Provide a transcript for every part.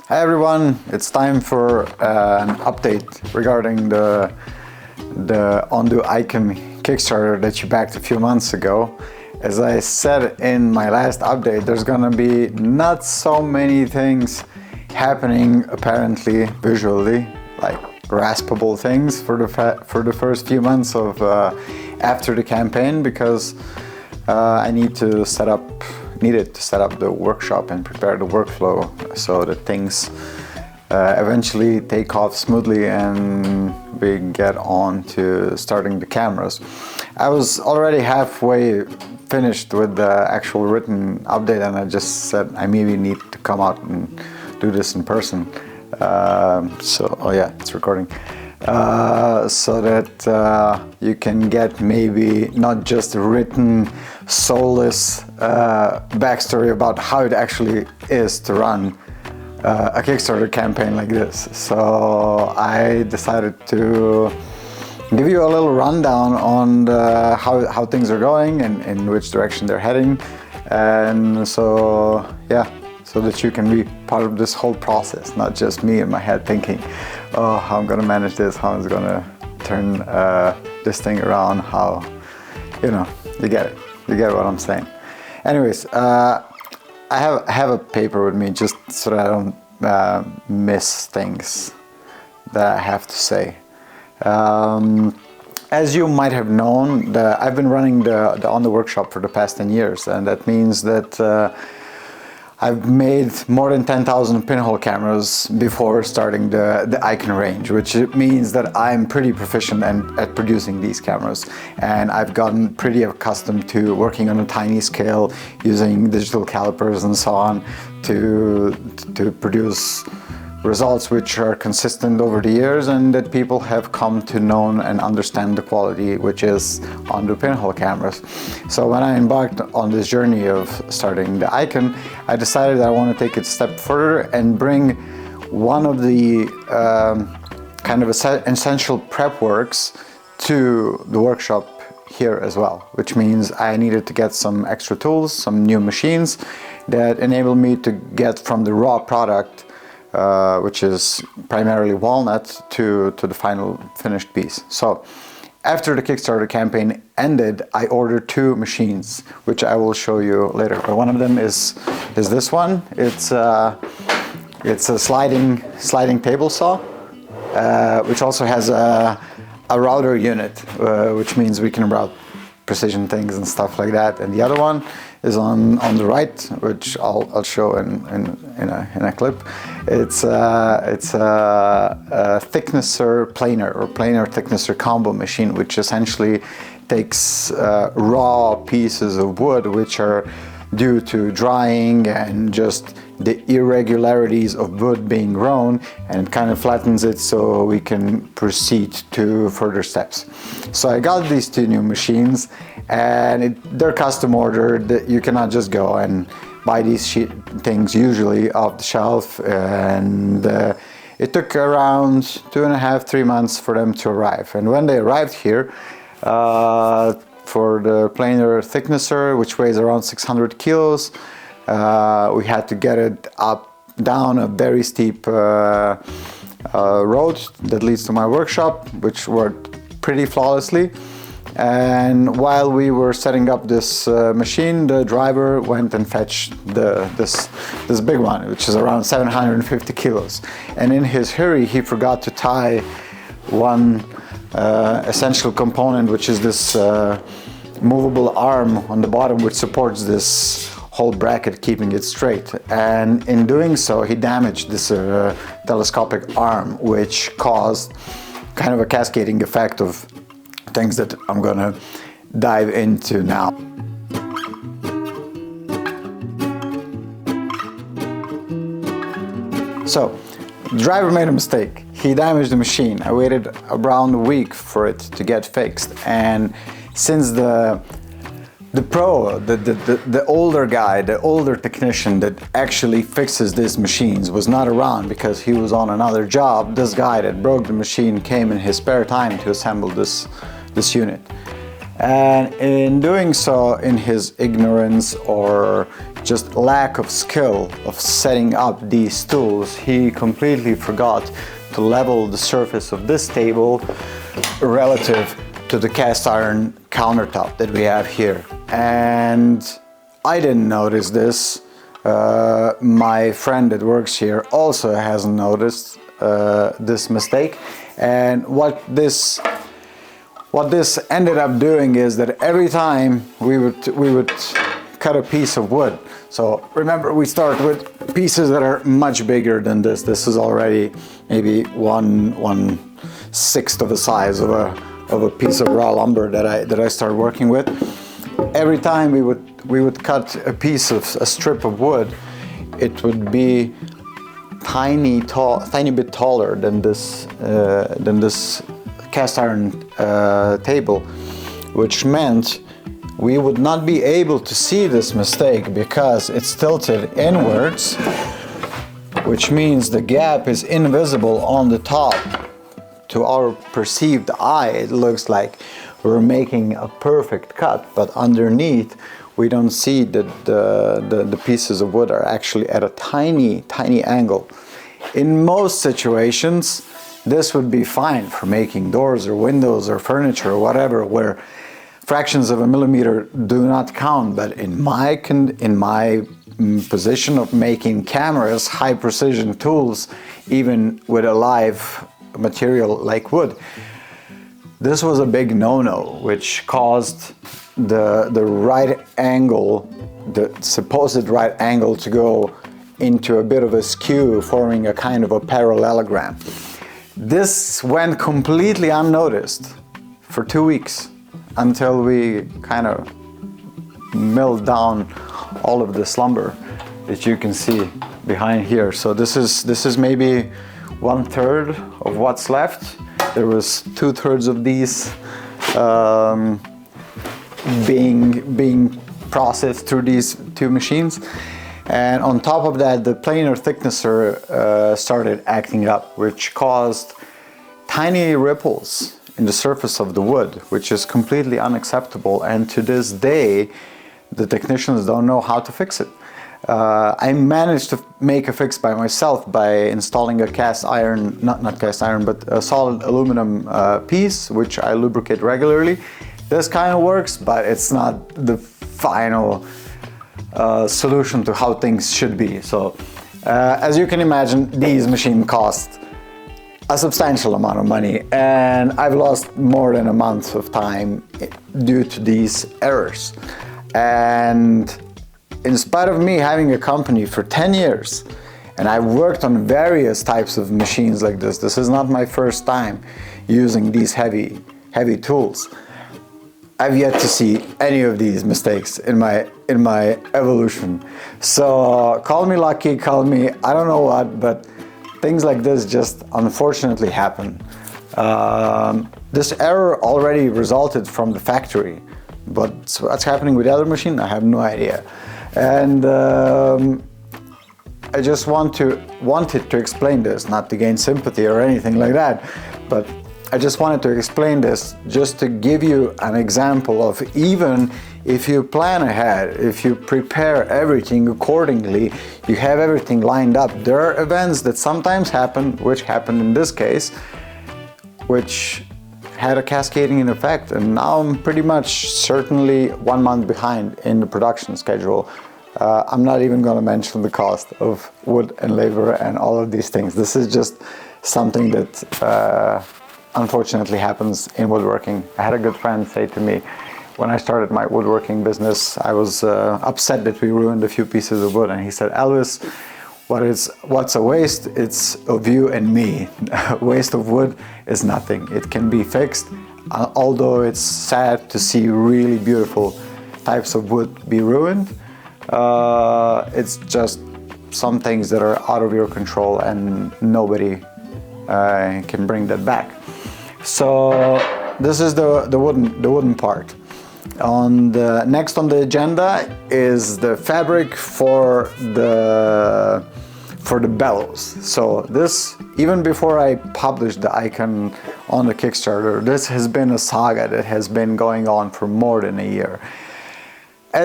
Hi everyone, it's time for an update regarding the ONDU Eikan Kickstarter that you backed a few months ago. As I said in my last update, there's gonna be not so many things happening apparently visually, like graspable things for the first few months of after the campaign, because I needed to set up the workshop and prepare the workflow so that things eventually take off smoothly and we get on to starting the cameras. I was already halfway finished with the actual written update, and I just said I maybe need to come out and do this in person. Oh yeah, it's recording. So that you can get maybe not just a written, soulless backstory about how it actually is to run a Kickstarter campaign like this. So I decided to give you a little rundown on how things are going and in which direction they're heading, and so yeah, so that you can be part of this whole process, not just me in my head thinking, oh, how I'm gonna manage this, how I'm gonna turn this thing around, how, you know, you get it. You get what I'm saying. Anyways, I have a paper with me just so that I don't miss things that I have to say. As you might have known, I've been running the ONDU workshop for the past 10 years, and that means that I've made more than 10,000 pinhole cameras before starting the Eikan range, which means that I'm pretty proficient at producing these cameras. And I've gotten pretty accustomed to working on a tiny scale, using digital calipers and so on to produce results which are consistent over the years and that people have come to know and understand the quality, which is ONDU pinhole cameras. So when I embarked on this journey of starting the Eikan, I decided that I want to take it a step further and bring one of the kind of essential prep works to the workshop here as well, which means I needed to get some extra tools, some new machines that enable me to get from the raw product, which is primarily walnut, to the final finished piece. So after the Kickstarter campaign ended, I ordered 2 machines, which I will show you later. But one of them is this one. It's a sliding table saw, which also has a router unit, which means we can route precision things and stuff like that. And the other one is on the right, which I'll show in a clip. It's a thicknesser planer or planer thicknesser combo machine, which essentially takes raw pieces of wood which are due to drying and just the irregularities of wood being grown, and kind of flattens it so we can proceed to further steps. So I got these 2 new machines, and they're custom ordered. You cannot just go and buy these things usually off the shelf, and it took around 2.5–3 months for them to arrive. And when they arrived here, for the planer thicknesser, which weighs around 600 kilos, we had to get it down a very steep road that leads to my workshop, which worked pretty flawlessly. And while we were setting up this machine, the driver went and fetched this big one, which is around 750 kilos. And in his hurry, he forgot to tie one essential component, which is this movable arm on the bottom, which supports this whole bracket, keeping it straight. And in doing so, he damaged this telescopic arm, which caused kind of a cascading effect of things that I'm gonna dive into now. So, the driver made a mistake. He damaged the machine. I waited around a week for it to get fixed, and since the pro, the older guy, the older technician that actually fixes these machines was not around because he was on another job, this guy that broke the machine came in his spare time to assemble this unit. And in doing so, in his ignorance or just lack of skill of setting up these tools, he completely forgot to level the surface of this table relative to the cast iron countertop that we have here. And I didn't notice this. My friend that works here also hasn't noticed this mistake. And what this ended up doing is that every time we would cut a piece of wood. So remember, we start with pieces that are much bigger than this. This is already maybe 1/6 of the size of a piece of raw lumber that I start working with. Every time we would cut a strip of wood, it would be tiny bit taller than this cast iron table, which meant we would not be able to see this mistake because it's tilted inwards, which means the gap is invisible on the top. To our perceived eye, it looks like we're making a perfect cut, but underneath we don't see that the pieces of wood are actually at a tiny angle. In most situations, this would be fine for making doors or windows or furniture or whatever, where fractions of a millimeter do not count. But in my position of making cameras, high precision tools, even with a live material like wood, this was a big no-no, which caused the right angle, the supposed right angle, to go into a bit of a skew, forming a kind of a parallelogram. This went completely unnoticed for 2 weeks until we kind of milled down all of this lumber that you can see behind here. So this is maybe 1/3 of what's left. There was 2/3 of these being processed through these two machines. And on top of that, the planer thicknesser started acting up, which caused tiny ripples in the surface of the wood, which is completely unacceptable. And to this day, the technicians don't know how to fix it. I managed to make a fix by myself by installing a cast iron, not cast iron, but a solid aluminum piece, which I lubricate regularly. This kind of works, but it's not the final solution to how things should be. So as you can imagine, these machines cost a substantial amount of money, and I've lost more than a month of time due to these errors. And in spite of me having a company for 10 years, and I've worked on various types of machines like this is not my first time using these heavy tools. I've yet to see any of these mistakes in my evolution. So call me lucky, call me I don't know what, but things like this just unfortunately happen. This error already resulted from the factory, but what's happening with the other machine, I have no idea. And I just wanted to explain this, not to gain sympathy or anything like that, but I just wanted to explain this just to give you an example of, even if you plan ahead, if you prepare everything accordingly, you have everything lined up, there are events that sometimes happen, which happened in this case, which had a cascading effect, and now I'm pretty much certainly 1 month behind in the production schedule. I'm not even going to mention the cost of wood and labor and all of these things. This is just something that unfortunately happens in woodworking. I had a good friend say to me, when I started my woodworking business, I was upset that we ruined a few pieces of wood, and he said, Elvis, what's a waste? It's of you and me. Waste of wood is nothing. It can be fixed, although it's sad to see really beautiful types of wood be ruined. It's just some things that are out of your control, and nobody can bring that back. So this is the wooden part. Next on the agenda is the fabric for the bellows. So this, even before I published the Eikan on the Kickstarter, this has been a saga that has been going on for more than a year.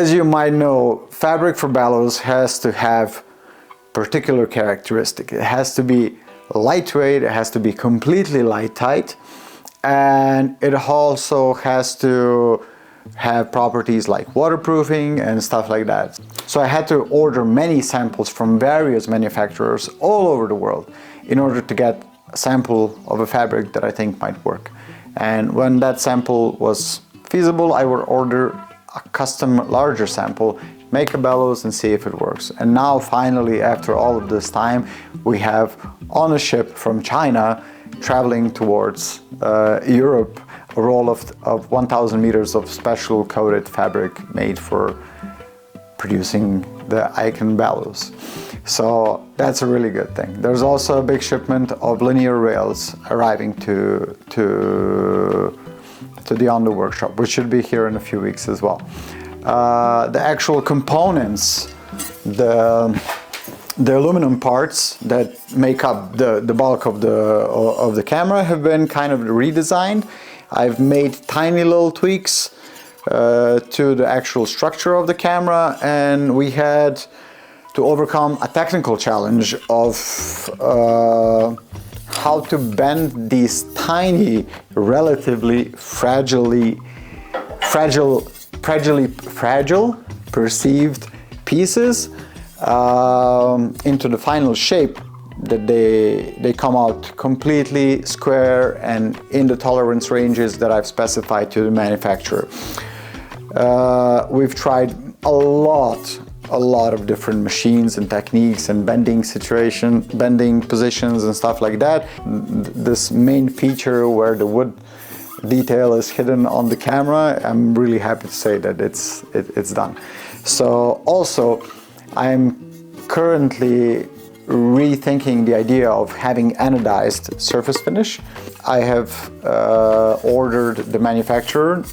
As you might know, fabric for bellows has to have particular characteristics. It has to be lightweight, it has to be completely light tight, and it also has to have properties like waterproofing and stuff like that. So I had to order many samples from various manufacturers all over the world in order to get a sample of a fabric that I think might work. And when that sample was feasible, I would order a custom larger sample, make a bellows and see if it works. And now finally, after all of this time, we have on a ship from China traveling towards Europe a roll of 1,000 meters of special coated fabric made for producing the Eikan bellows. So that's a really good thing. There's also a big shipment of linear rails arriving to the ONDU workshop, which should be here in a few weeks as well. The actual components, the aluminum parts that make up the bulk of the camera have been kind of redesigned. I've made tiny little tweaks to the actual structure of the camera, and we had to overcome a technical challenge of how to bend these tiny, relatively fragile perceived pieces into the final shape that they come out completely square and in the tolerance ranges that I've specified to the manufacturer. We've tried a lot of different machines and techniques and bending positions and stuff like that. This main feature where the wood detail is hidden on the camera, I'm really happy to say that it's done. So also I'm currently rethinking the idea of having anodized surface finish. I have ordered the manufacturer,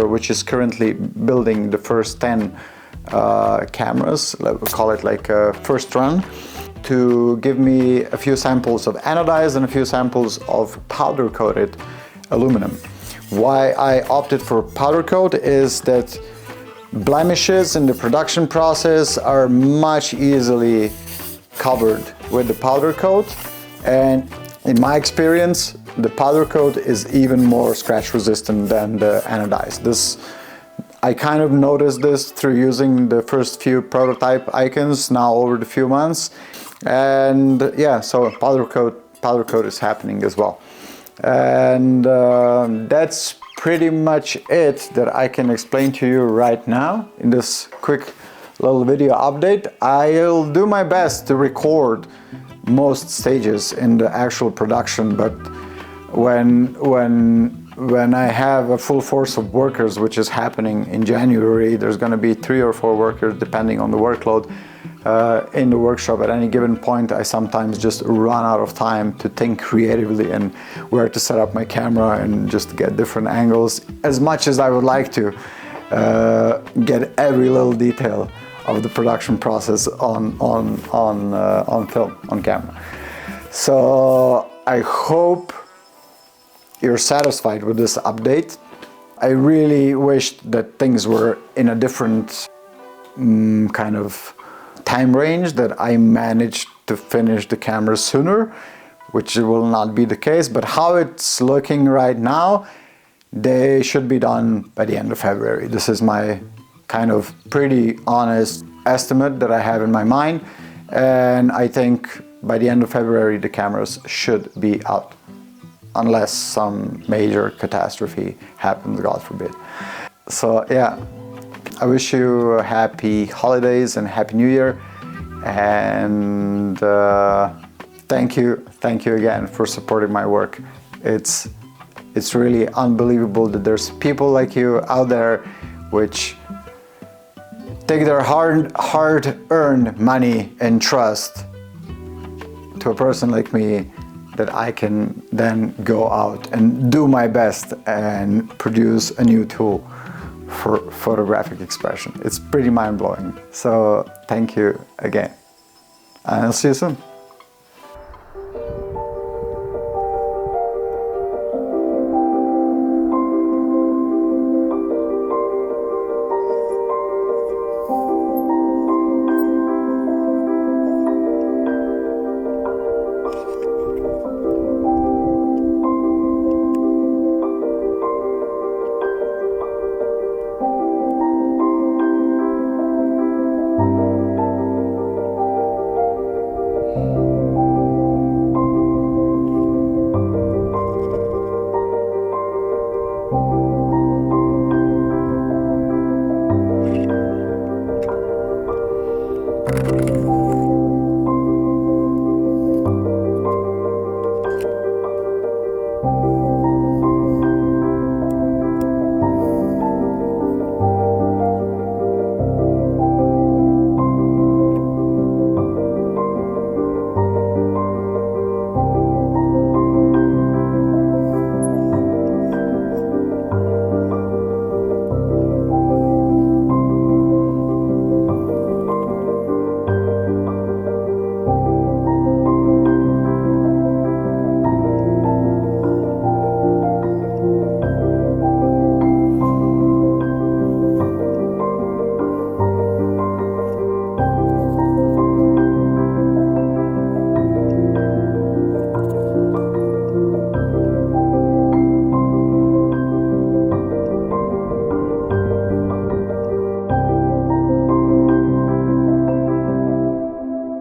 which is currently building the first 10 cameras, we'll call it like a first run, to give me a few samples of anodized and a few samples of powder coated aluminum. Why I opted for powder coat is that blemishes in the production process are much easily covered with the powder coat, and in my experience the powder coat is even more scratch resistant than the anodized. I kind of noticed this through using the first few prototype Eikans now over the few months, and yeah, so powder coat is happening as well. And that's pretty much it that I can explain to you right now in this quick little video update. I'll do my best to record most stages in the actual production, but when I have a full force of workers, which is happening in January, there's going to be 3 or 4 workers depending on the workload in the workshop. At any given point, I sometimes just run out of time to think creatively and where to set up my camera and just get different angles. As much as I would like to get every little detail of the production process on film, on camera. So I hope you're satisfied with this update. I really wished that things were in a different kind of time range, that I managed to finish the camera sooner, which will not be the case, but how it's looking right now, they should be done by the end of February. This is my kind of pretty honest estimate that I have in my mind, and I think by the end of February the cameras should be out, unless some major catastrophe happens, God forbid. So yeah, I wish you happy holidays and happy new year, and thank you again for supporting my work. It's really unbelievable that there's people like you out there which take their hard-earned money and trust to a person like me, that I can then go out and do my best and produce a new tool for photographic expression. It's pretty mind-blowing. So thank you again, and I'll see you soon.